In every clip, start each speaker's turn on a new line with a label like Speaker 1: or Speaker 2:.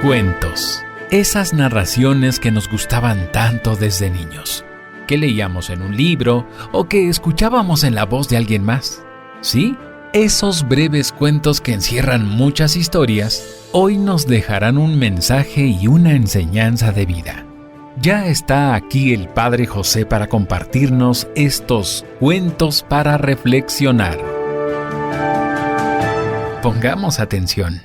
Speaker 1: Cuentos. Esas narraciones que nos gustaban tanto desde niños, que leíamos en un libro o que escuchábamos en la voz de alguien más. Sí, esos breves cuentos que encierran muchas historias, hoy nos dejarán un mensaje y una enseñanza de vida. Ya está aquí el Padre José para compartirnos estos cuentos para reflexionar. Pongamos atención.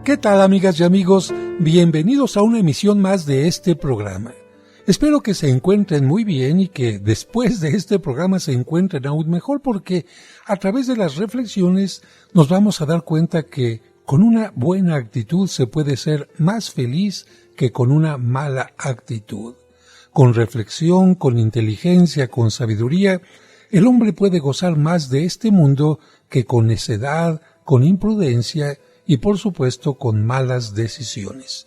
Speaker 2: ¿Qué tal, amigas y amigos? Bienvenidos a una emisión más de este programa. Espero que se encuentren muy bien y que después de este programa se encuentren aún mejor, porque a través de las reflexiones nos vamos a dar cuenta que con una buena actitud se puede ser más feliz que con una mala actitud. Con reflexión, con inteligencia, con sabiduría, el hombre puede gozar más de este mundo que con necedad, con imprudencia y por supuesto con malas decisiones.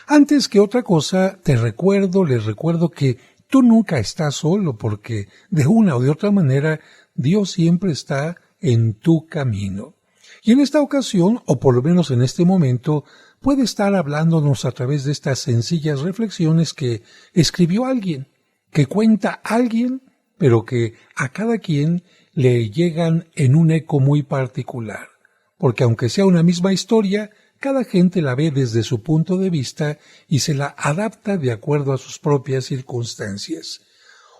Speaker 2: Antes que otra cosa, les recuerdo que tú nunca estás solo, porque de una o de otra manera Dios siempre está en tu camino. Y en esta ocasión, o por lo menos en este momento, puede estar hablándonos a través de estas sencillas reflexiones que escribió alguien, que cuenta alguien, pero que a cada quien le llegan en un eco muy particular. Porque aunque sea una misma historia, cada gente la ve desde su punto de vista y se la adapta de acuerdo a sus propias circunstancias.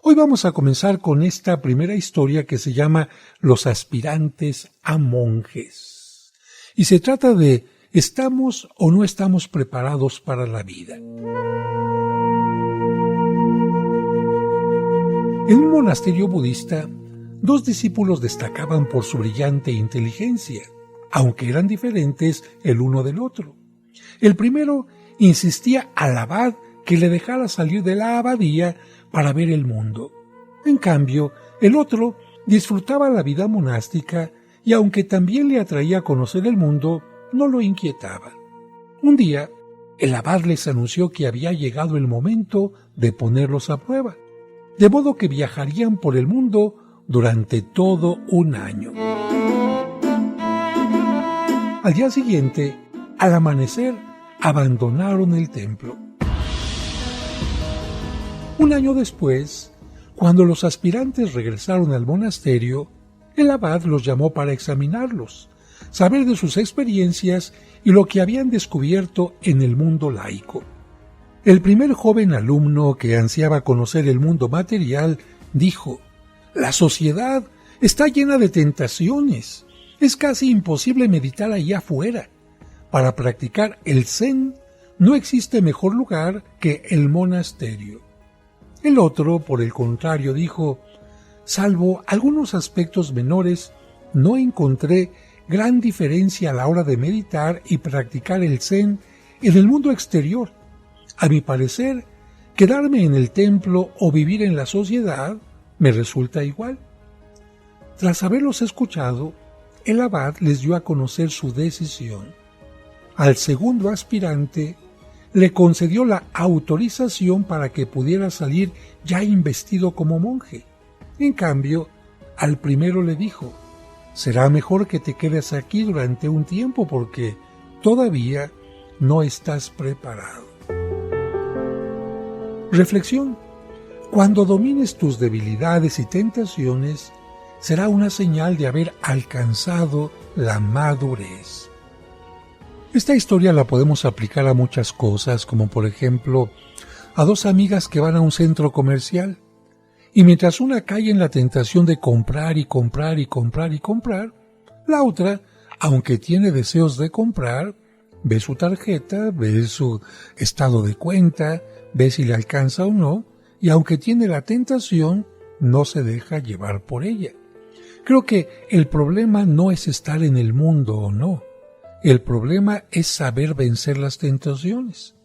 Speaker 2: Hoy vamos a comenzar con esta primera historia que se llama Los aspirantes a monjes. Y se trata de ¿estamos o no estamos preparados para la vida? En un monasterio budista, dos discípulos destacaban por su brillante inteligencia, aunque eran diferentes el uno del otro. El primero insistía al abad que le dejara salir de la abadía para ver el mundo. En cambio, el otro disfrutaba la vida monástica y aunque también le atraía a conocer el mundo, no lo inquietaba. Un día, el abad les anunció que había llegado el momento de ponerlos a prueba, de modo que viajarían por el mundo durante todo un año. Al día siguiente, al amanecer, abandonaron el templo. Un año después, cuando los aspirantes regresaron al monasterio, el abad los llamó para examinarlos, saber de sus experiencias y lo que habían descubierto en el mundo laico. El primer joven alumno que ansiaba conocer el mundo material dijo: «La sociedad está llena de tentaciones. Es casi imposible meditar allá afuera. Para practicar el Zen no existe mejor lugar que el monasterio». El otro, por el contrario, dijo: «Salvo algunos aspectos menores, no encontré gran diferencia a la hora de meditar y practicar el Zen en el mundo exterior. A mi parecer, quedarme en el templo o vivir en la sociedad me resulta igual». Tras haberlos escuchado, el abad les dio a conocer su decisión. Al segundo aspirante le concedió la autorización para que pudiera salir ya investido como monje. En cambio, al primero le dijo: «Será mejor que te quedes aquí durante un tiempo porque todavía no estás preparado». Reflexión: cuando domines tus debilidades y tentaciones, será una señal de haber alcanzado la madurez. Esta historia la podemos aplicar a muchas cosas, como por ejemplo a dos amigas que van a un centro comercial y mientras una cae en la tentación de comprar y comprar y comprar y comprar, la otra, aunque tiene deseos de comprar, ve su tarjeta, ve su estado de cuenta, ve si le alcanza o no, y aunque tiene la tentación, no se deja llevar por ella. Creo que el problema no es estar en el mundo o no. El problema es saber vencer las tentaciones.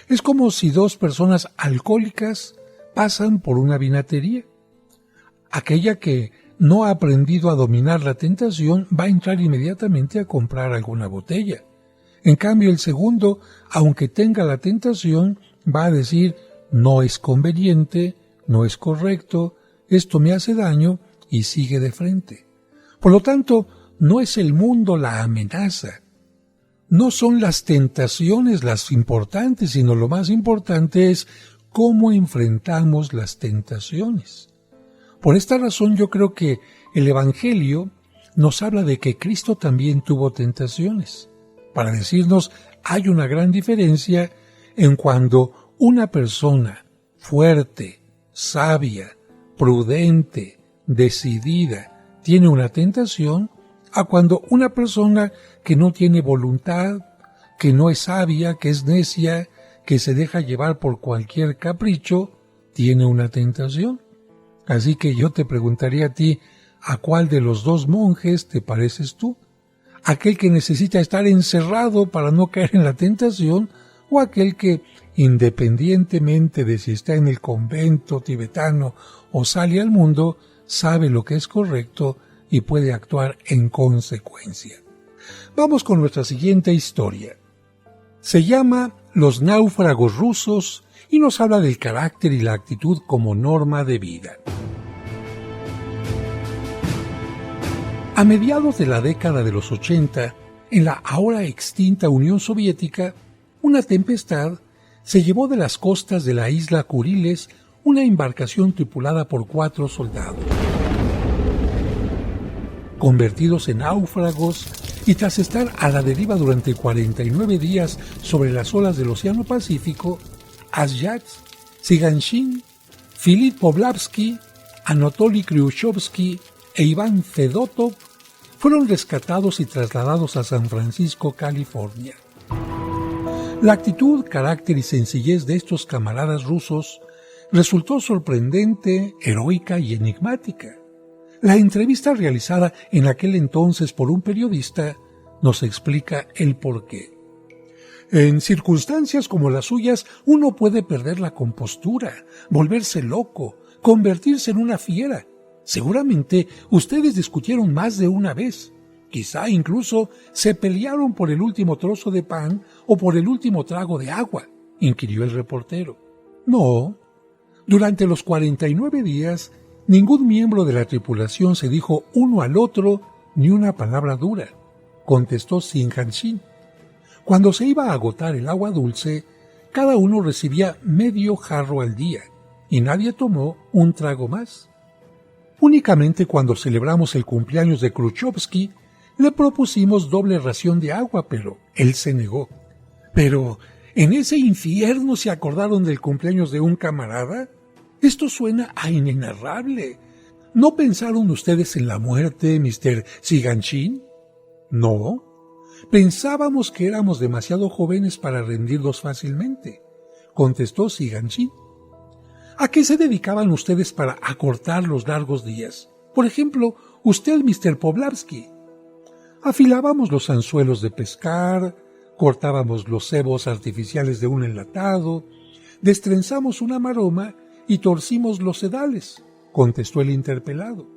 Speaker 2: Es como si dos personas alcohólicas pasan por una vinatería. Aquella que no ha aprendido a dominar la tentación va a entrar inmediatamente a comprar alguna botella. En cambio, el segundo, aunque tenga la tentación, va a decir: no es conveniente, no es correcto, esto me hace daño, y sigue de frente. Por lo tanto, no es el mundo la amenaza. No son las tentaciones las importantes, sino lo más importante es cómo enfrentamos las tentaciones. Por esta razón yo creo que el Evangelio nos habla de que Cristo también tuvo tentaciones, para decirnos hay una gran diferencia en cuando una persona fuerte, sabia, prudente, decidida, tiene una tentación, a cuando una persona que no tiene voluntad, que no es sabia, que es necia, que se deja llevar por cualquier capricho, tiene una tentación. Así que yo te preguntaría a ti, ¿a cuál de los dos monjes te pareces tú? ¿Aquel que necesita estar encerrado para no caer en la tentación o aquel que, independientemente de si está en el convento tibetano o sale al mundo, sabe lo que es correcto y puede actuar en consecuencia? Vamos con nuestra siguiente historia. Se llama Los náufragos rusos y nos habla del carácter y la actitud como norma de vida. A mediados de la década de los 80, en la ahora extinta Unión Soviética, una tempestad se llevó de las costas de la isla Kuriles una embarcación tripulada por 4 soldados. Convertidos en náufragos y tras estar a la deriva durante 49 días sobre las olas del Océano Pacífico, Azyats, Siganshin, Filip Poblavsky, Anatoly Kryushkovsky e Iván Fedotov fueron rescatados y trasladados a San Francisco, California. La actitud, carácter y sencillez de estos camaradas rusos resultó sorprendente, heroica y enigmática. La entrevista realizada en aquel entonces por un periodista nos explica el porqué. En circunstancias como las suyas, uno puede perder la compostura, volverse loco, convertirse en una fiera. Seguramente ustedes discutieron más de una vez. Quizá incluso se pelearon por el último trozo de pan o por el último trago de agua, inquirió el reportero. No. Durante los 49 días, ningún miembro de la tripulación se dijo uno al otro ni una palabra dura, contestó Siganshin. Cuando se iba a agotar el agua dulce, cada uno recibía medio jarro al día y nadie tomó un trago más. Únicamente cuando celebramos el cumpleaños de Khrushchevsky, le propusimos doble ración de agua, pero él se negó. Pero, ¿en ese infierno se acordaron del cumpleaños de un camarada? Esto suena a inenarrable. ¿No pensaron ustedes en la muerte, Mr. Siganshin? No. Pensábamos que éramos demasiado jóvenes para rendirnos fácilmente, contestó Siganshin. ¿A qué se dedicaban ustedes para acortar los largos días? Por ejemplo, usted, Mr. Poblavsky. Afilábamos los anzuelos de pescar, cortábamos los cebos artificiales de un enlatado, destrenzamos una maroma y torcimos los sedales, contestó el interpelado.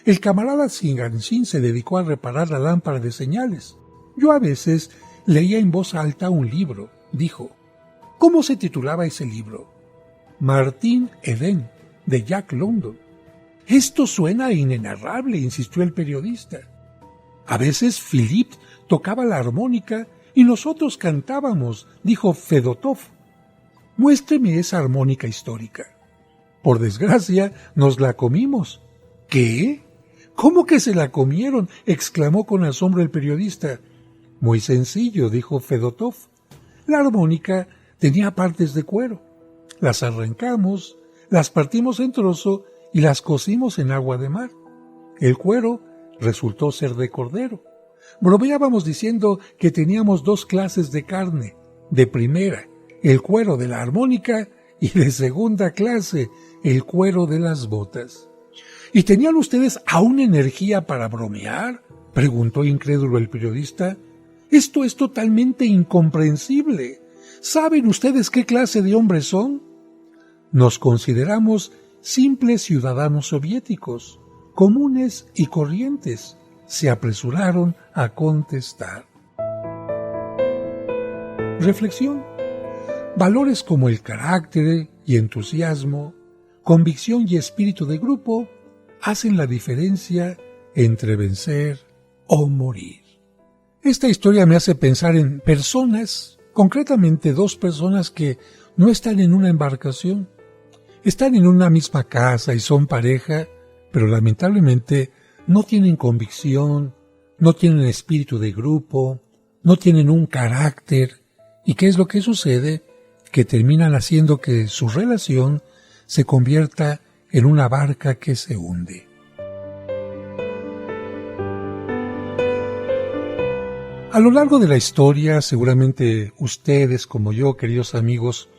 Speaker 2: El camarada Siganshin se dedicó a reparar la lámpara de señales. Yo a veces leía en voz alta un libro, dijo. ¿Cómo se titulaba ese libro? Martín Eden, de Jack London. Esto suena inenarrable, insistió el periodista. A veces Filip tocaba la armónica y nosotros cantábamos, dijo Fedotov. Muéstreme esa armónica histórica. Por desgracia, nos la comimos. ¿Qué? ¿Cómo que se la comieron?, exclamó con asombro el periodista. Muy sencillo, dijo Fedotov. La armónica tenía partes de cuero. Las arrancamos, las partimos en trozo y las cocimos en agua de mar. El cuero resultó ser de cordero. Bromeábamos diciendo que teníamos 2 clases de carne. De primera, el cuero de la armónica, y de segunda clase, el cuero de las botas. ¿Y tenían ustedes aún energía para bromear?, preguntó incrédulo el periodista. Esto es totalmente incomprensible. ¿Saben ustedes qué clase de hombres son? Nos consideramos simples ciudadanos soviéticos, comunes y corrientes, se apresuraron a contestar. Reflexión. Valores como el carácter y entusiasmo, convicción y espíritu de grupo hacen la diferencia entre vencer o morir. Esta historia me hace pensar en personas, concretamente 2 personas que no están en una embarcación. Están en una misma casa y son pareja, pero lamentablemente no tienen convicción, no tienen espíritu de grupo, no tienen un carácter. ¿Y qué es lo que sucede? Que terminan haciendo que su relación se convierta en una barca que se hunde. A lo largo de la historia, seguramente ustedes como yo, queridos amigos,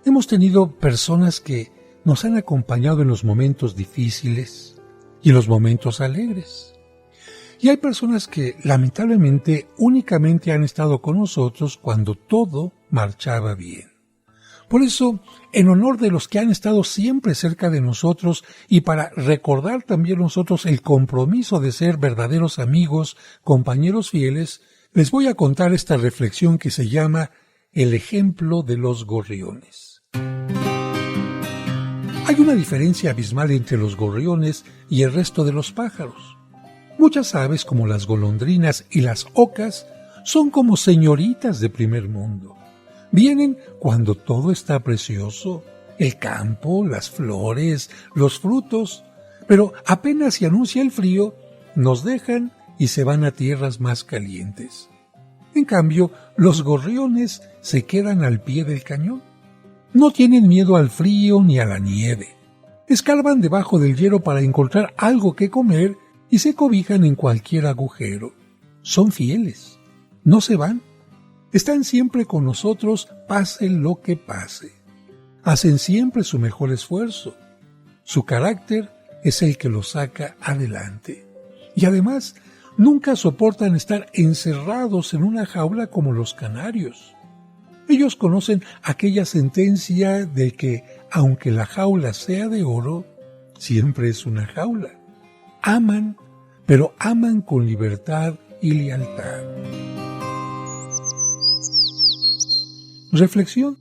Speaker 2: hemos tenido personas que nos han acompañado en los momentos difíciles y en los momentos alegres. Y hay personas que lamentablemente únicamente han estado con nosotros cuando todo marchaba bien. Por eso, en honor de los que han estado siempre cerca de nosotros y para recordar también nosotros el compromiso de ser verdaderos amigos, compañeros fieles, les voy a contar esta reflexión que se llama El ejemplo de los gorriones. Hay una diferencia abismal entre los gorriones y el resto de los pájaros. Muchas aves, como las golondrinas y las ocas, son como señoritas de primer mundo. Vienen cuando todo está precioso, el campo, las flores, los frutos, pero apenas se anuncia el frío, nos dejan y se van a tierras más calientes. En cambio, los gorriones se quedan al pie del cañón. No tienen miedo al frío ni a la nieve. Escarban debajo del hielo para encontrar algo que comer y se cobijan en cualquier agujero. Son fieles. No se van. Están siempre con nosotros, pase lo que pase. Hacen siempre su mejor esfuerzo. Su carácter es el que los saca adelante. Y además, nunca soportan estar encerrados en una jaula como los canarios. Ellos conocen aquella sentencia de que, aunque la jaula sea de oro, siempre es una jaula. Aman, pero aman con libertad y lealtad. Reflexión.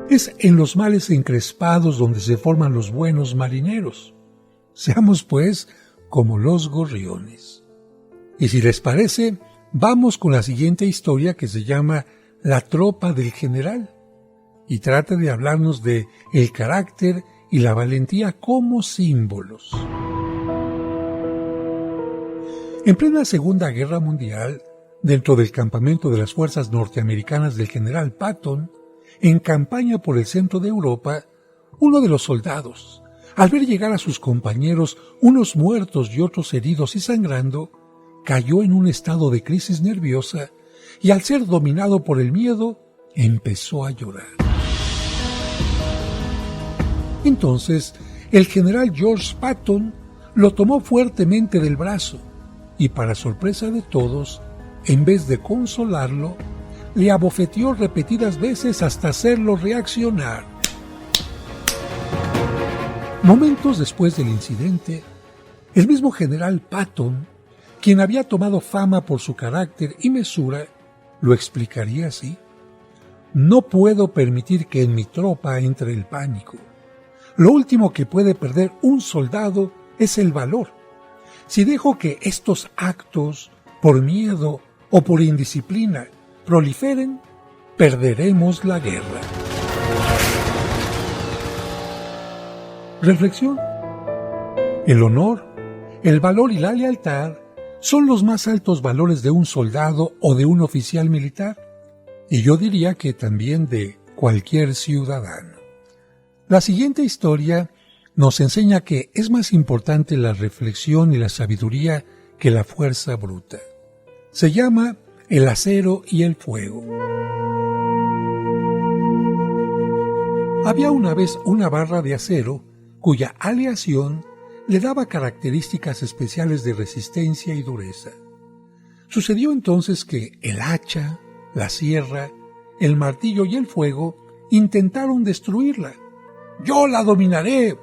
Speaker 2: Es en los mares encrespados donde se forman los buenos marineros. Seamos, pues, como los gorriones. Y si les parece, vamos con la siguiente historia que se llama La tropa del general, y trata de hablarnos de el carácter y la valentía como símbolos. En plena Segunda Guerra Mundial, dentro del campamento de las fuerzas norteamericanas del general Patton, en campaña por el centro de Europa, uno de los soldados, al ver llegar a sus compañeros, unos muertos y otros heridos y sangrando, cayó en un estado de crisis nerviosa y al ser dominado por el miedo, empezó a llorar. Entonces, el general George Patton lo tomó fuertemente del brazo y, para sorpresa de todos, en vez de consolarlo, le abofeteó repetidas veces hasta hacerlo reaccionar. Momentos después del incidente, el mismo general Patton, quien había tomado fama por su carácter y mesura, lo explicaría así: no puedo permitir que en mi tropa entre el pánico. Lo último que puede perder un soldado es el valor. Si dejo que estos actos, por miedo o por indisciplina, proliferen, perderemos la guerra. Reflexión. El honor, el valor y la lealtad son los más altos valores de un soldado o de un oficial militar, y yo diría que también de cualquier ciudadano. La siguiente historia nos enseña que es más importante la reflexión y la sabiduría que la fuerza bruta. Se llama El acero y el fuego. Había una vez una barra de acero cuya aleación le daba características especiales de resistencia y dureza. Sucedió entonces que el hacha, la sierra, el martillo y el fuego intentaron destruirla. «¡Yo la dominaré!»,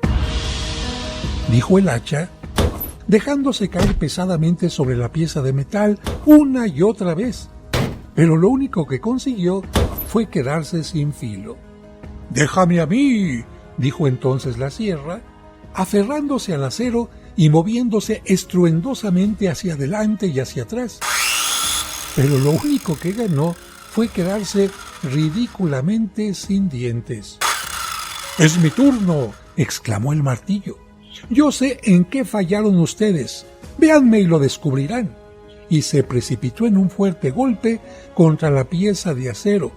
Speaker 2: dijo el hacha, dejándose caer pesadamente sobre la pieza de metal una y otra vez, pero lo único que consiguió fue quedarse sin filo. «¡Déjame a mí!», dijo entonces la sierra, aferrándose al acero y moviéndose estruendosamente hacia adelante y hacia atrás. Pero lo único que ganó fue quedarse ridículamente sin dientes. «¡Es mi turno!», exclamó el martillo. «Yo sé en qué fallaron ustedes. Véanme y lo descubrirán». Y se precipitó en un fuerte golpe contra la pieza de acero,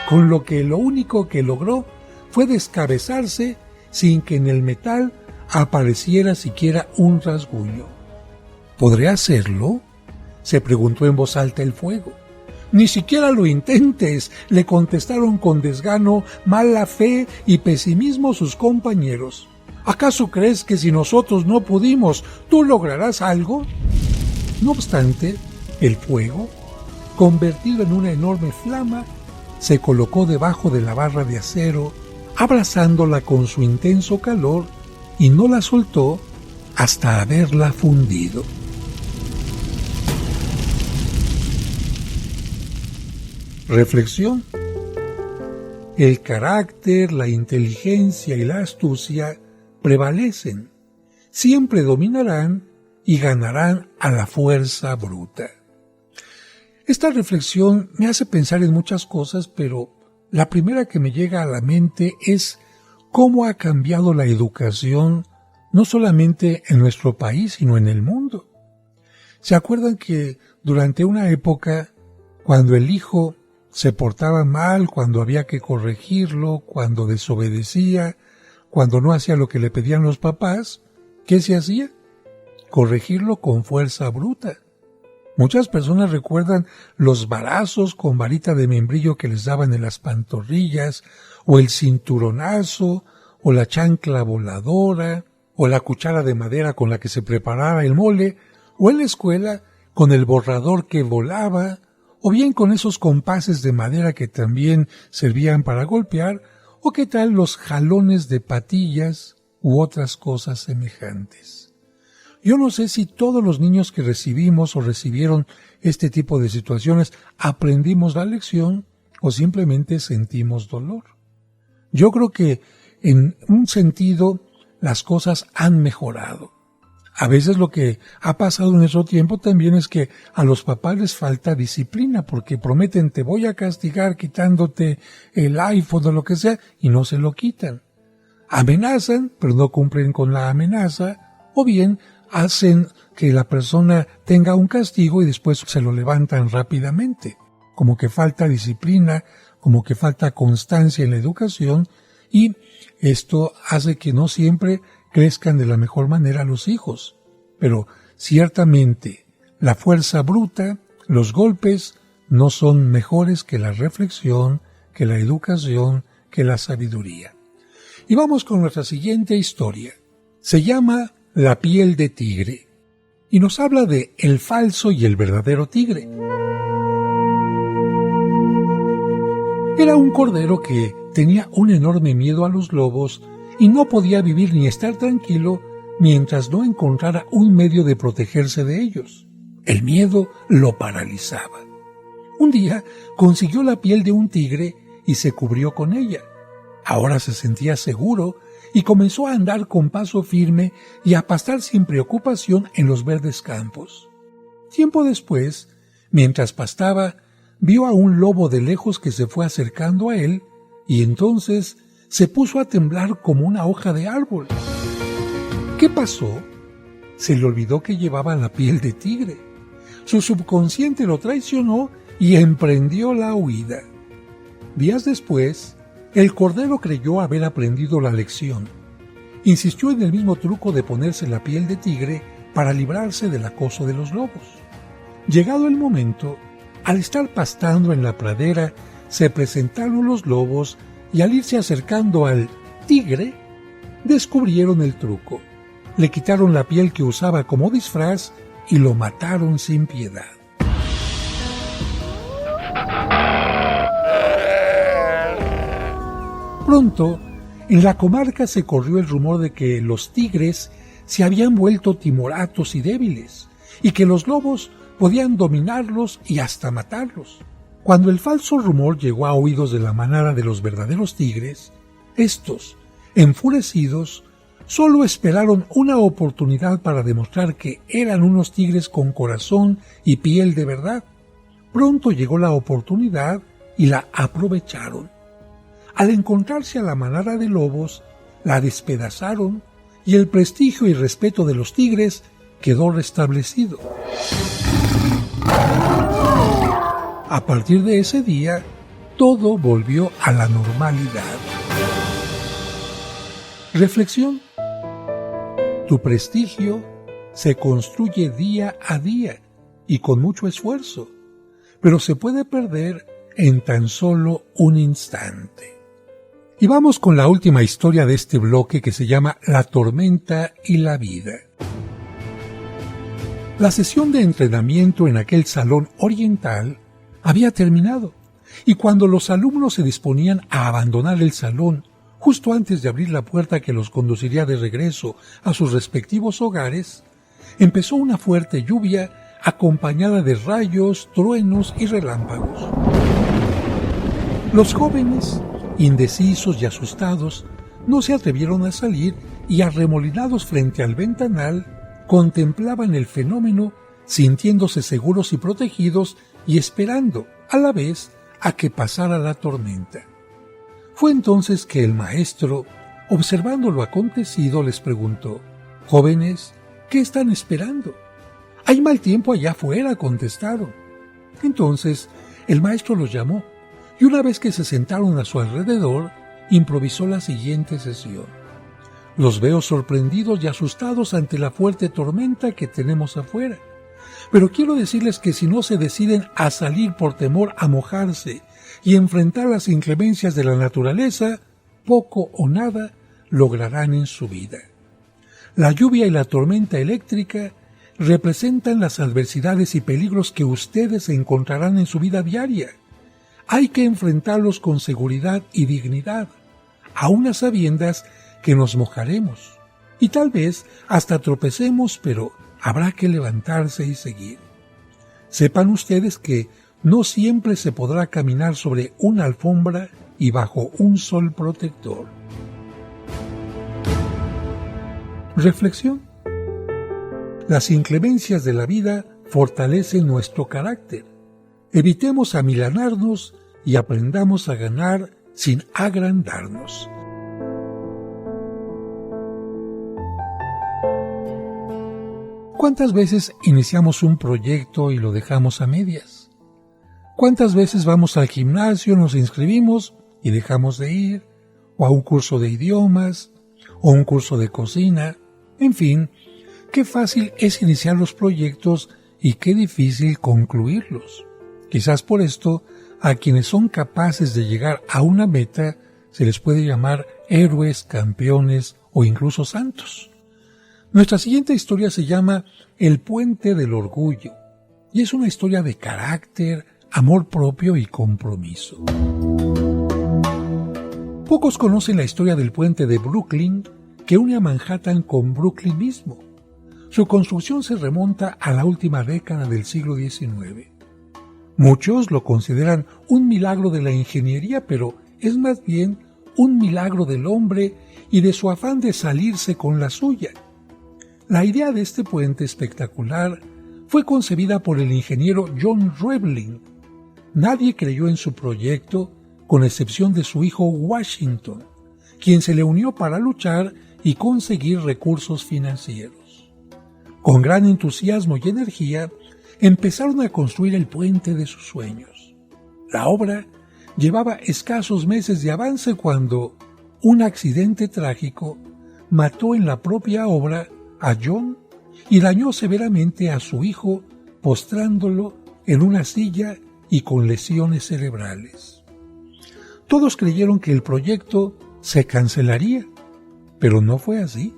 Speaker 2: con lo que lo único que logró fue descabezarse sin que en el metal apareciera siquiera un rasguño. «¿Podré hacerlo?», se preguntó en voz alta el fuego. «Ni siquiera lo intentes», le contestaron con desgano, mala fe y pesimismo sus compañeros. «¿Acaso crees que si nosotros no pudimos, tú lograrás algo?». No obstante, el fuego, convertido en una enorme flama, se colocó debajo de la barra de acero, abrazándola con su intenso calor, y no la soltó hasta haberla fundido. Reflexión. El carácter, la inteligencia y la astucia prevalecen, siempre dominarán y ganarán a la fuerza bruta. Esta reflexión me hace pensar en muchas cosas, pero la primera que me llega a la mente es cómo ha cambiado la educación, no solamente en nuestro país, sino en el mundo. ¿Se acuerdan que durante una época, cuando el hijo se portaba mal, cuando había que corregirlo, cuando desobedecía, cuando no hacía lo que le pedían los papás, ¿qué se hacía? Corregirlo con fuerza bruta. Muchas personas recuerdan los varazos con varita de membrillo que les daban en las pantorrillas, o el cinturonazo, o la chancla voladora, o la cuchara de madera con la que se preparaba el mole, o en la escuela con el borrador que volaba, o bien con esos compases de madera que también servían para golpear, o qué tal los jalones de patillas u otras cosas semejantes. Yo no sé si todos los niños que recibimos o recibieron este tipo de situaciones aprendimos la lección o simplemente sentimos dolor. Yo creo que en un sentido las cosas han mejorado. A veces lo que ha pasado en nuestro tiempo también es que a los papás les falta disciplina porque prometen te voy a castigar quitándote el iPhone o lo que sea y no se lo quitan. Amenazan, pero no cumplen con la amenaza, o bien hacen que la persona tenga un castigo y después se lo levantan rápidamente. Como que falta disciplina, como que falta constancia en la educación, y esto hace que no siempre crezcan de la mejor manera los hijos. Pero ciertamente la fuerza bruta, los golpes, no son mejores que la reflexión, que la educación, que la sabiduría. Y vamos con nuestra siguiente historia. Se llama La piel de tigre y nos habla de el falso y el verdadero tigre. Era un cordero que tenía un enorme miedo a los lobos y no podía vivir ni estar tranquilo mientras no encontrara un medio de protegerse de ellos. El miedo lo paralizaba. Un día consiguió la piel de un tigre y se cubrió con ella. Ahora se sentía seguro y comenzó a andar con paso firme y a pastar sin preocupación en los verdes campos. Tiempo después, mientras pastaba, vio a un lobo de lejos que se fue acercando a él y entonces se puso a temblar como una hoja de árbol. ¿Qué pasó? Se le olvidó que llevaba la piel de tigre. Su subconsciente lo traicionó y emprendió la huida. Días después, el cordero creyó haber aprendido la lección. Insistió en el mismo truco de ponerse la piel de tigre para librarse del acoso de los lobos. Llegado el momento, al estar pastando en la pradera, se presentaron los lobos y al irse acercando al tigre, descubrieron el truco. Le quitaron la piel que usaba como disfraz y lo mataron sin piedad. Pronto, en la comarca se corrió el rumor de que los tigres se habían vuelto timoratos y débiles, y que los lobos podían dominarlos y hasta matarlos. Cuando el falso rumor llegó a oídos de la manada de los verdaderos tigres, estos, enfurecidos, Solo esperaron una oportunidad para demostrar que eran unos tigres con corazón y piel de verdad. Pronto llegó la oportunidad y la aprovecharon. Al encontrarse a la manada de lobos, la despedazaron y el prestigio y respeto de los tigres quedó restablecido. A partir de ese día, todo volvió a la normalidad. Reflexión. Tu prestigio se construye día a día y con mucho esfuerzo, pero se puede perder en tan solo un instante. Y vamos con la última historia de este bloque que se llama La tormenta y la vida. La sesión de entrenamiento en aquel salón oriental había terminado, y cuando los alumnos se disponían a abandonar el salón, justo antes de abrir la puerta que los conduciría de regreso a sus respectivos hogares, empezó una fuerte lluvia acompañada de rayos, truenos y relámpagos. Los jóvenes, indecisos y asustados, no se atrevieron a salir y, arremolinados frente al ventanal, contemplaban el fenómeno, sintiéndose seguros y protegidos y esperando, a la vez, a que pasara la tormenta. Fue entonces que el maestro, observando lo acontecido, les preguntó: «Jóvenes, ¿qué están esperando?» «Hay mal tiempo allá afuera», contestaron. Entonces el maestro los llamó, y una vez que se sentaron a su alrededor, improvisó la siguiente sesión. «Los veo sorprendidos y asustados ante la fuerte tormenta que tenemos afuera. Pero quiero decirles que si no se deciden a salir por temor a mojarse y enfrentar las inclemencias de la naturaleza, poco o nada lograrán en su vida. La lluvia y la tormenta eléctrica representan las adversidades y peligros que ustedes encontrarán en su vida diaria. Hay que enfrentarlos con seguridad y dignidad, aun a sabiendas que nos mojaremos, y tal vez hasta tropecemos, pero habrá que levantarse y seguir. Sepan ustedes que no siempre se podrá caminar sobre una alfombra y bajo un sol protector». Reflexión. Las inclemencias de la vida fortalecen nuestro carácter. Evitemos amilanarnos y aprendamos a ganar sin agrandarnos. ¿Cuántas veces iniciamos un proyecto y lo dejamos a medias? ¿Cuántas veces vamos al gimnasio, nos inscribimos y dejamos de ir? ¿O a un curso de idiomas? ¿O un curso de cocina? En fin, qué fácil es iniciar los proyectos y qué difícil concluirlos. Quizás por esto, a quienes son capaces de llegar a una meta se les puede llamar héroes, campeones o incluso santos. Nuestra siguiente historia se llama El puente del orgullo, y es una historia de carácter, amor propio y compromiso. Pocos conocen la historia del puente de Brooklyn, que une a Manhattan con Brooklyn mismo. Su construcción se remonta a la última década del siglo XIX. Muchos lo consideran un milagro de la ingeniería, pero es más bien un milagro del hombre y de su afán de salirse con la suya. La idea de este puente espectacular fue concebida por el ingeniero John Roebling. Nadie creyó en su proyecto, con excepción de su hijo Washington, quien se le unió para luchar y conseguir recursos financieros. Con gran entusiasmo y energía, empezaron a construir el puente de sus sueños. La obra llevaba escasos meses de avance cuando un accidente trágico mató en la propia obra a John y dañó severamente a su hijo, postrándolo en una silla y con lesiones cerebrales. Todos creyeron que el proyecto se cancelaría, pero no fue así.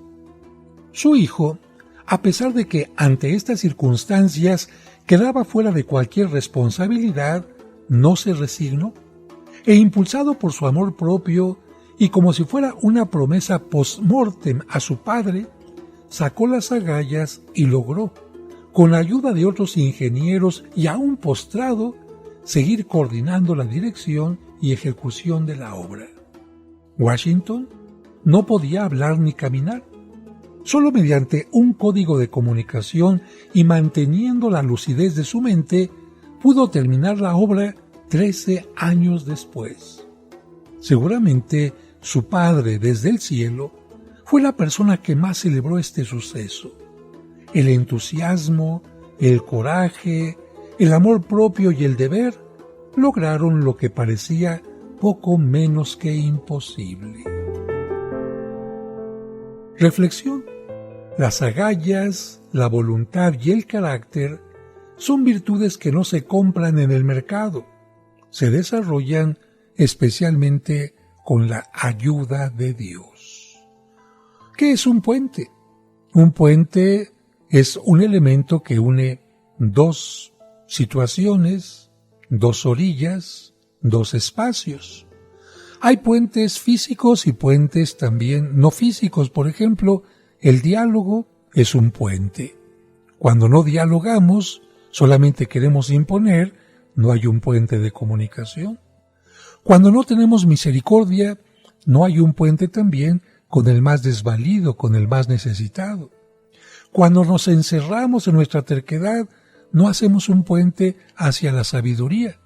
Speaker 2: Su hijo, a pesar de que ante estas circunstancias quedaba fuera de cualquier responsabilidad, no se resignó, e impulsado por su amor propio y como si fuera una promesa post-mortem a su padre, sacó las agallas y logró, con ayuda de otros ingenieros y aún postrado, seguir coordinando la dirección y ejecución de la obra. Washington no podía hablar ni caminar, Solo mediante un código de comunicación y manteniendo la lucidez de su mente, pudo terminar la obra 13 años después. Seguramente su padre desde el cielo fue la persona que más celebró este suceso. El entusiasmo, el coraje, el amor propio y el deber lograron lo que parecía poco menos que imposible. Reflexión. Las agallas, la voluntad y el carácter son virtudes que no se compran en el mercado. Se desarrollan especialmente con la ayuda de Dios. ¿Qué es un puente? Un puente es un elemento que une dos situaciones, dos orillas, dos espacios. Hay puentes físicos y puentes también no físicos. Por ejemplo, el diálogo es un puente. Cuando no dialogamos, solamente queremos imponer, no hay un puente de comunicación. Cuando no tenemos misericordia, no hay un puente también con el más desvalido, con el más necesitado. Cuando nos encerramos en nuestra terquedad, no hacemos un puente hacia la sabiduría.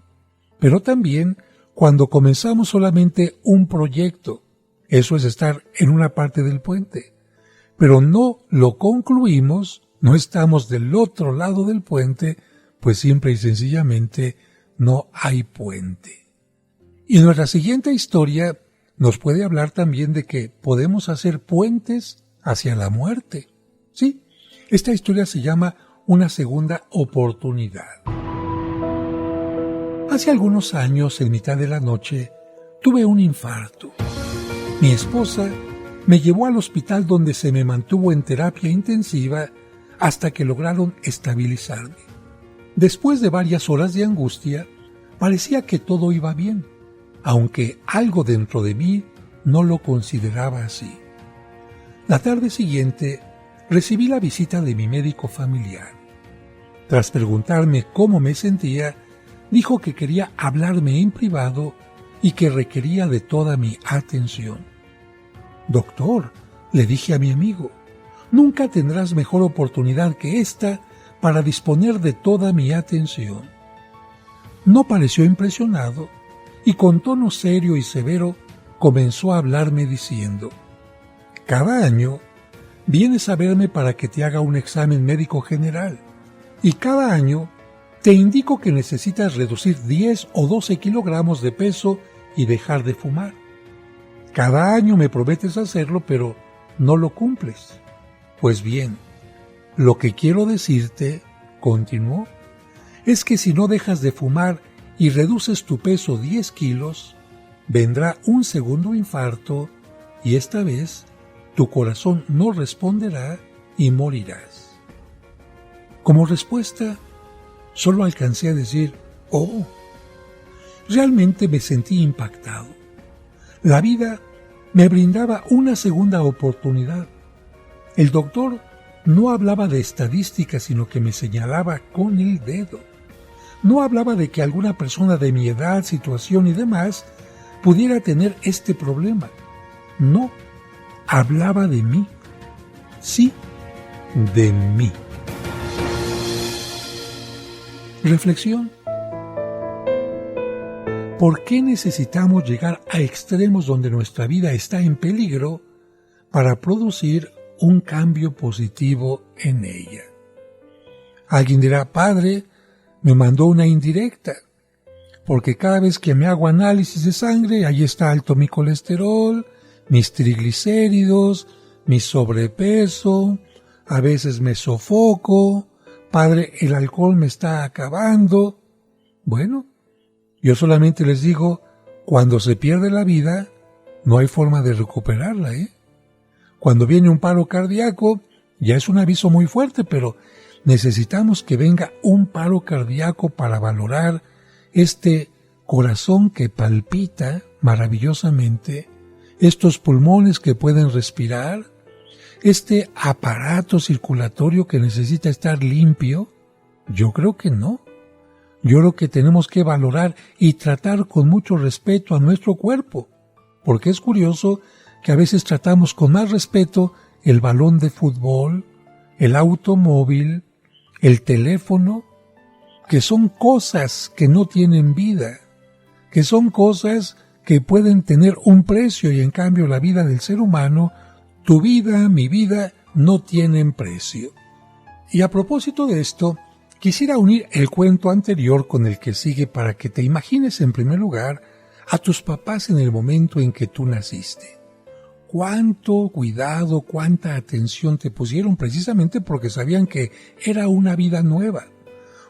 Speaker 2: Pero también cuando comenzamos solamente un proyecto, eso es estar en una parte del puente, pero no lo concluimos, no estamos del otro lado del puente, pues simple y sencillamente no hay puente. Y nuestra siguiente historia nos puede hablar también de que podemos hacer puentes hacia la muerte. Sí, esta historia se llama Una segunda oportunidad. Hace algunos años, en mitad de la noche, tuve un infarto. Mi esposa me llevó al hospital donde se me mantuvo en terapia intensiva hasta que lograron estabilizarme. Después de varias horas de angustia, parecía que todo iba bien, aunque algo dentro de mí no lo consideraba así. La tarde siguiente, recibí la visita de mi médico familiar. Tras preguntarme cómo me sentía, dijo que quería hablarme en privado y que requería de toda mi atención. Doctor, le dije a mi amigo, nunca tendrás mejor oportunidad que esta para disponer de toda mi atención. No pareció impresionado y con tono serio y severo comenzó a hablarme diciendo: cada año vienes a verme para que te haga un examen médico general y cada año te indico que necesitas reducir 10 o 12 kilogramos de peso y dejar de fumar. Cada año me prometes hacerlo, pero no lo cumples. Pues bien, lo que quiero decirte, continuó, es que si no dejas de fumar y reduces tu peso 10 kilos, vendrá un segundo infarto y esta vez tu corazón no responderá y morirás. Como respuesta, solo alcancé a decir, oh. Realmente me sentí impactado. La vida me brindaba una segunda oportunidad. El doctor no hablaba de estadísticas, sino que me señalaba con el dedo. No hablaba de que alguna persona de mi edad, situación y demás pudiera tener este problema. No, hablaba de mí. Sí, de mí. Reflexión. ¿Por qué necesitamos llegar a extremos donde nuestra vida está en peligro para producir un cambio positivo en ella? Alguien dirá, padre, me mandó una indirecta, porque cada vez que me hago análisis de sangre, ahí está alto mi colesterol, mis triglicéridos, mi sobrepeso, a veces me sofoco, padre, el alcohol me está acabando. Bueno, yo solamente les digo, cuando se pierde la vida, no hay forma de recuperarla, ¿eh? Cuando viene un paro cardíaco, ya es un aviso muy fuerte, pero necesitamos que venga un paro cardíaco para valorar este corazón que palpita maravillosamente, estos pulmones que pueden respirar, este aparato circulatorio que necesita estar limpio. Yo creo que no. Yo creo que tenemos que valorar y tratar con mucho respeto a nuestro cuerpo, porque es curioso que a veces tratamos con más respeto el balón de fútbol, el automóvil, el teléfono, que son cosas que no tienen vida, que son cosas que pueden tener un precio y en cambio la vida del ser humano, tu vida, mi vida, no tienen precio. Y a propósito de esto, quisiera unir el cuento anterior con el que sigue para que te imagines en primer lugar a tus papás en el momento en que tú naciste. Cuánto cuidado, cuánta atención te pusieron precisamente porque sabían que era una vida nueva.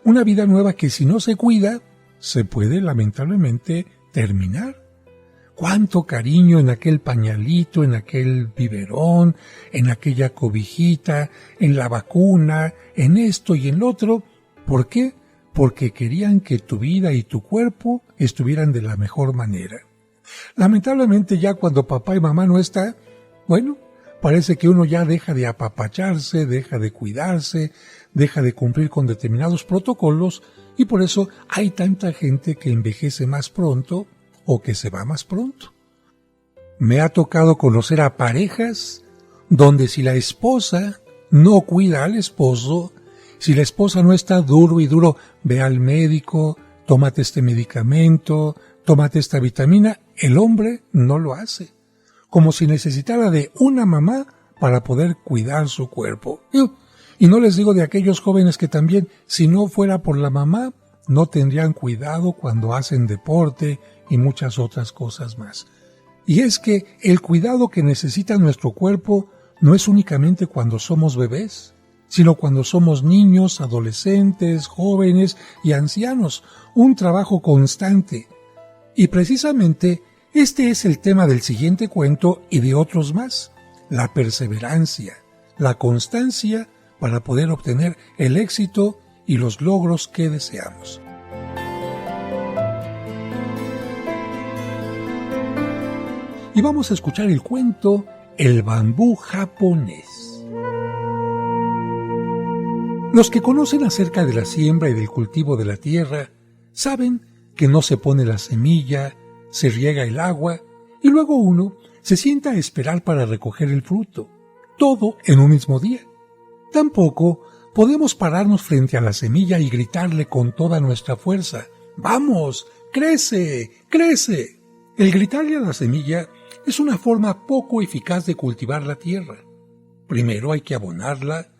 Speaker 2: Una vida nueva que si no se cuida, se puede lamentablemente terminar. Cuánto cariño en aquel pañalito, en aquel biberón, en aquella cobijita, en la vacuna, en esto y en lo otro. ¿Por qué? Porque querían que tu vida y tu cuerpo estuvieran de la mejor manera. Lamentablemente ya cuando papá y mamá no están, bueno, parece que uno ya deja de apapacharse, deja de cuidarse, deja de cumplir con determinados protocolos y por eso hay tanta gente que envejece más pronto o que se va más pronto. Me ha tocado conocer a parejas donde si la esposa no cuida al esposo, si la esposa no está duro y duro, ve al médico, tómate este medicamento, tómate esta vitamina, el hombre no lo hace, como si necesitara de una mamá para poder cuidar su cuerpo. Y no les digo de aquellos jóvenes que también, si no fuera por la mamá, no tendrían cuidado cuando hacen deporte y muchas otras cosas más. Y es que el cuidado que necesita nuestro cuerpo no es únicamente cuando somos bebés, sino cuando somos niños, adolescentes, jóvenes y ancianos, un trabajo constante. Y precisamente este es el tema del siguiente cuento y de otros más, la perseverancia, la constancia para poder obtener el éxito y los logros que deseamos. Y vamos a escuchar el cuento El bambú japonés. Los que conocen acerca de la siembra y del cultivo de la tierra saben que no se pone la semilla, se riega el agua y luego uno se sienta a esperar para recoger el fruto, todo en un mismo día. Tampoco podemos pararnos frente a la semilla y gritarle con toda nuestra fuerza, ¡vamos, crece, crece! El gritarle a la semilla es una forma poco eficaz de cultivar la tierra. Primero hay que abonarla,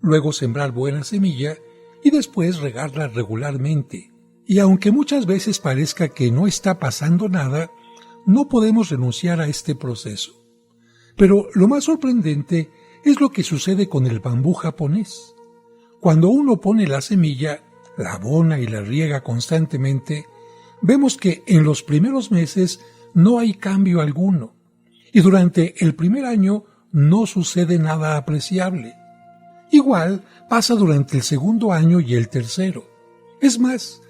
Speaker 2: luego sembrar buena semilla y después regarla regularmente. Y aunque muchas veces parezca que no está pasando nada, no podemos renunciar a este proceso. Pero lo más sorprendente es lo que sucede con el bambú japonés. Cuando uno pone la semilla, la abona y la riega constantemente, vemos que en los primeros meses no hay cambio alguno, y durante el primer año no sucede nada apreciable. Igual pasa durante el segundo año y el tercero. Es más,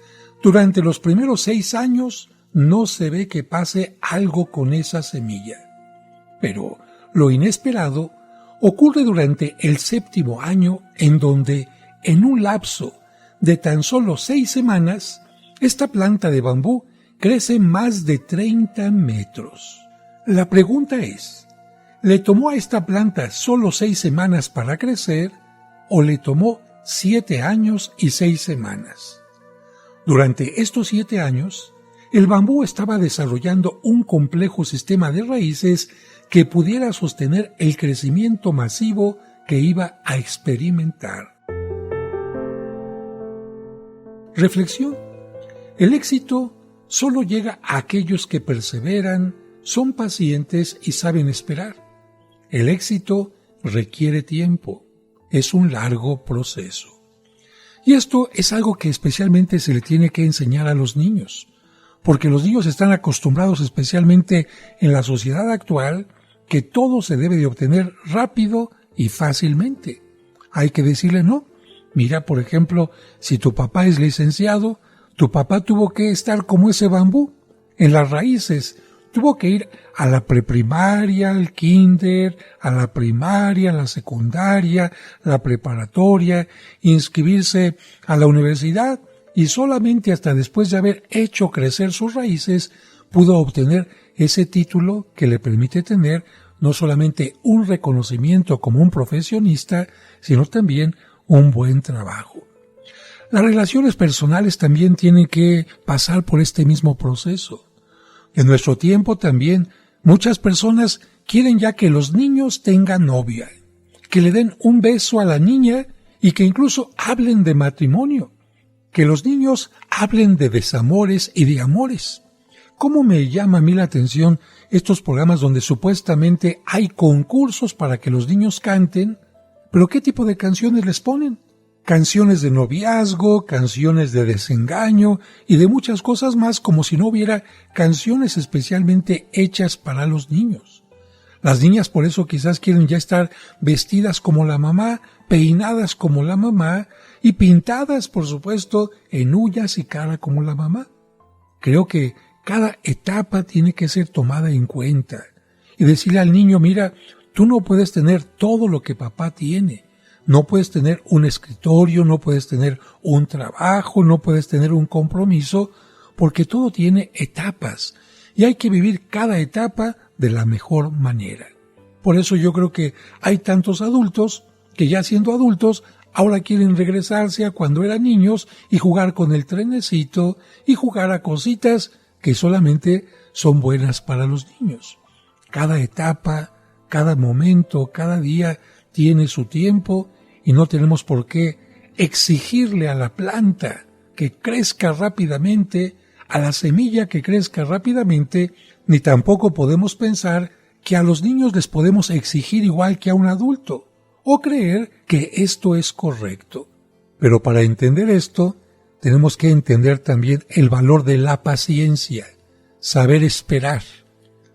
Speaker 2: durante los primeros 6 años no se ve que pase algo con esa semilla. Pero lo inesperado ocurre durante el 7º año, en donde, en un lapso de tan solo 6 semanas, esta planta de bambú crece más de 30 metros. La pregunta es, ¿le tomó a esta planta solo 6 semanas para crecer o le tomó 7 años y 6 semanas? Durante estos 7 años, el bambú estaba desarrollando un complejo sistema de raíces que pudiera sostener el crecimiento masivo que iba a experimentar. Reflexión. El éxito solo llega a aquellos que perseveran, son pacientes y saben esperar. El éxito requiere tiempo, es un largo proceso. Y esto es algo que especialmente se le tiene que enseñar a los niños, porque los niños están acostumbrados, especialmente en la sociedad actual, que todo se debe de obtener rápido y fácilmente. Hay que decirle no. Mira, por ejemplo, si tu papá es licenciado, tu papá tuvo que estar como ese bambú, en las raíces. Tuvo que ir a la preprimaria, al kinder, a la primaria, a la secundaria, la preparatoria, inscribirse a la universidad y solamente hasta después de haber hecho crecer sus raíces pudo obtener ese título que le permite tener no solamente un reconocimiento como un profesionista, sino también un buen trabajo. Las relaciones personales también tienen que pasar por este mismo proceso. En nuestro tiempo también muchas personas quieren ya que los niños tengan novia, que le den un beso a la niña y que incluso hablen de matrimonio, que los niños hablen de desamores y de amores. ¿Cómo me llama a mí la atención estos programas donde supuestamente hay concursos para que los niños canten? ¿Pero qué tipo de canciones les ponen? Canciones de noviazgo, canciones de desengaño y de muchas cosas más, como si no hubiera canciones especialmente hechas para los niños. Las niñas por eso quizás quieren ya estar vestidas como la mamá, peinadas como la mamá y pintadas, por supuesto, en uñas y cara como la mamá. Creo que cada etapa tiene que ser tomada en cuenta y decirle al niño, mira, tú no puedes tener todo lo que papá tiene. No puedes tener un escritorio, no puedes tener un trabajo, no puedes tener un compromiso, porque todo tiene etapas y hay que vivir cada etapa de la mejor manera. Por eso yo creo que hay tantos adultos que ya siendo adultos ahora quieren regresarse a cuando eran niños y jugar con el trenecito y jugar a cositas que solamente son buenas para los niños. Cada etapa, cada momento, cada día tiene su tiempo y no tenemos por qué exigirle a la planta que crezca rápidamente, a la semilla que crezca rápidamente, ni tampoco podemos pensar que a los niños les podemos exigir igual que a un adulto, o creer que esto es correcto. Pero para entender esto, tenemos que entender también el valor de la paciencia, saber esperar.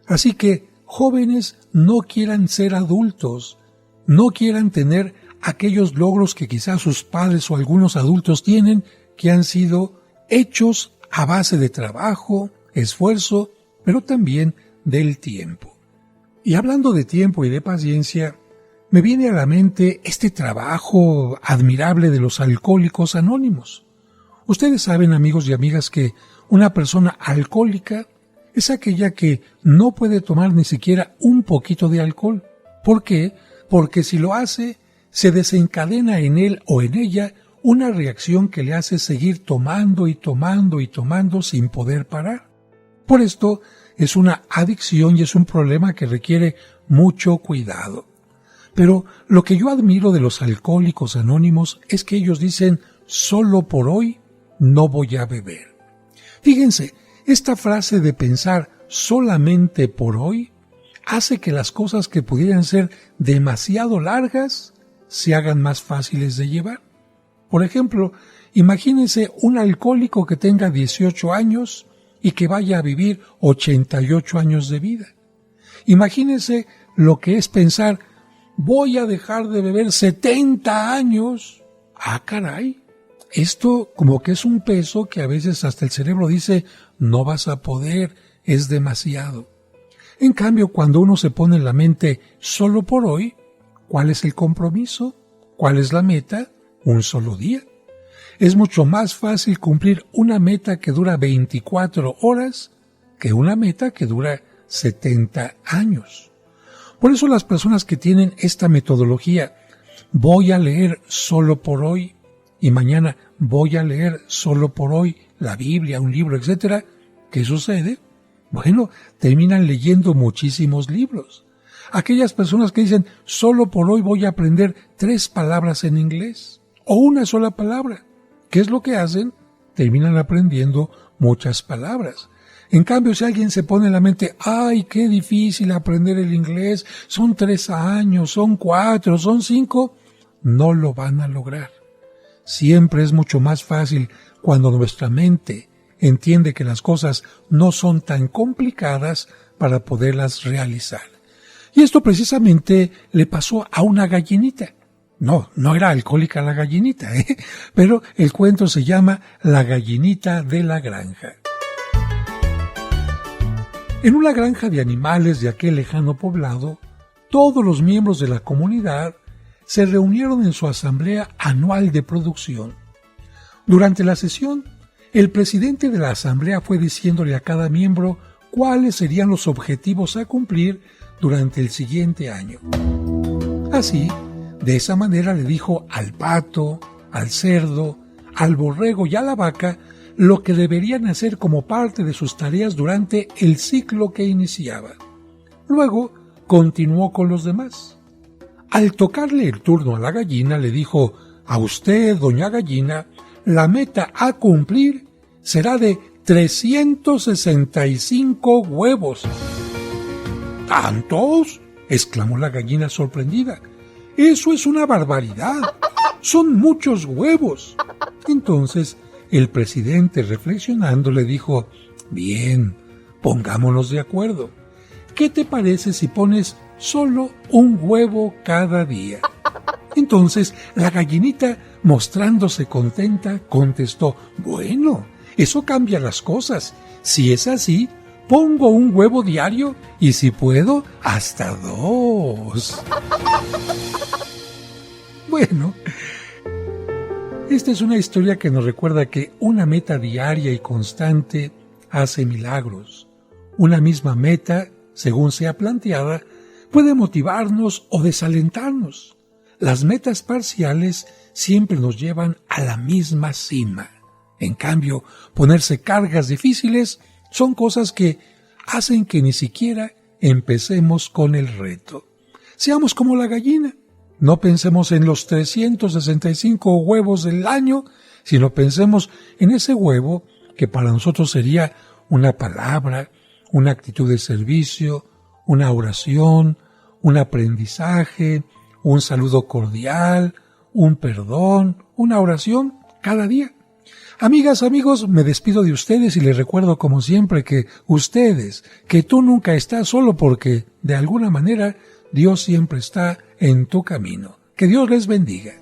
Speaker 2: Así que, jóvenes, no quieran ser adultos, no quieran tener aquellos logros que quizás sus padres o algunos adultos tienen, que han sido hechos a base de trabajo, esfuerzo, pero también del tiempo. Y hablando de tiempo y de paciencia, me viene a la mente este trabajo admirable de los alcohólicos anónimos. Ustedes saben, amigos y amigas, que una persona alcohólica es aquella que no puede tomar ni siquiera un poquito de alcohol. ¿Por qué? Porque si lo hace, se desencadena en él o en ella una reacción que le hace seguir tomando y tomando y tomando sin poder parar. Por esto es una adicción y es un problema que requiere mucho cuidado. Pero lo que yo admiro de los alcohólicos anónimos es que ellos dicen, solo por hoy no voy a beber. Fíjense, esta frase de pensar solamente por hoy hace que las cosas que pudieran ser demasiado largas se hagan más fáciles de llevar. Por ejemplo, imagínense un alcohólico que tenga 18 años y que vaya a vivir 88 años de vida. Imagínense lo que es pensar, voy a dejar de beber 70 años. ¡Ah, caray! Esto como que es un peso que a veces hasta el cerebro dice, no vas a poder, es demasiado. En cambio, cuando uno se pone en la mente solo por hoy, ¿cuál es el compromiso? ¿Cuál es la meta? Un solo día. Es mucho más fácil cumplir una meta que dura 24 horas que una meta que dura 70 años. Por eso las personas que tienen esta metodología, voy a leer solo por hoy y mañana voy a leer solo por hoy la Biblia, un libro, etc., ¿qué sucede? Bueno, terminan leyendo muchísimos libros. Aquellas personas que dicen, solo por hoy voy a aprender 3 palabras en inglés, o una sola palabra. ¿Qué es lo que hacen? Terminan aprendiendo muchas palabras. En cambio, si alguien se pone en la mente, ¡ay, qué difícil aprender el inglés! Son 3 años, son 4, son 5, no lo van a lograr. Siempre es mucho más fácil cuando nuestra mente entiende que las cosas no son tan complicadas para poderlas realizar. Y esto precisamente le pasó a una gallinita. No era alcohólica la gallinita, pero el cuento se llama La gallinita de la granja. En una granja de animales de aquel lejano poblado, todos los miembros de la comunidad se reunieron en su asamblea anual de producción. Durante la sesión, el presidente de la asamblea fue diciéndole a cada miembro cuáles serían los objetivos a cumplir durante el siguiente año. Así, de esa manera le dijo al pato, al cerdo, al borrego y a la vaca lo que deberían hacer como parte de sus tareas durante el ciclo que iniciaba. Luego continuó con los demás. Al tocarle el turno a la gallina, le dijo: a usted, doña gallina, la meta a cumplir será de 365 huevos. ¿Tantos?, exclamó la gallina sorprendida. ¡Eso es una barbaridad! ¡Son muchos huevos! Entonces el presidente, reflexionando, le dijo: bien, pongámonos de acuerdo. ¿Qué te parece si pones solo un huevo cada día? Entonces la gallinita, mostrándose contenta, contestó: bueno, eso cambia las cosas. Si es así, pongo un huevo diario y, si puedo, hasta 2. Bueno, esta es una historia que nos recuerda que una meta diaria y constante hace milagros. Una misma meta, según sea planteada, puede motivarnos o desalentarnos. Las metas parciales siempre nos llevan a la misma cima. En cambio, ponerse cargas difíciles son cosas que hacen que ni siquiera empecemos con el reto. Seamos como la gallina. No pensemos en los 365 huevos del año, sino pensemos en ese huevo que para nosotros sería una palabra, una actitud de servicio, una oración, un aprendizaje, un saludo cordial, un perdón, una oración cada día. Amigas, amigos, me despido de ustedes y les recuerdo como siempre que tú nunca estás solo, porque de alguna manera Dios siempre está en tu camino. Que Dios les bendiga.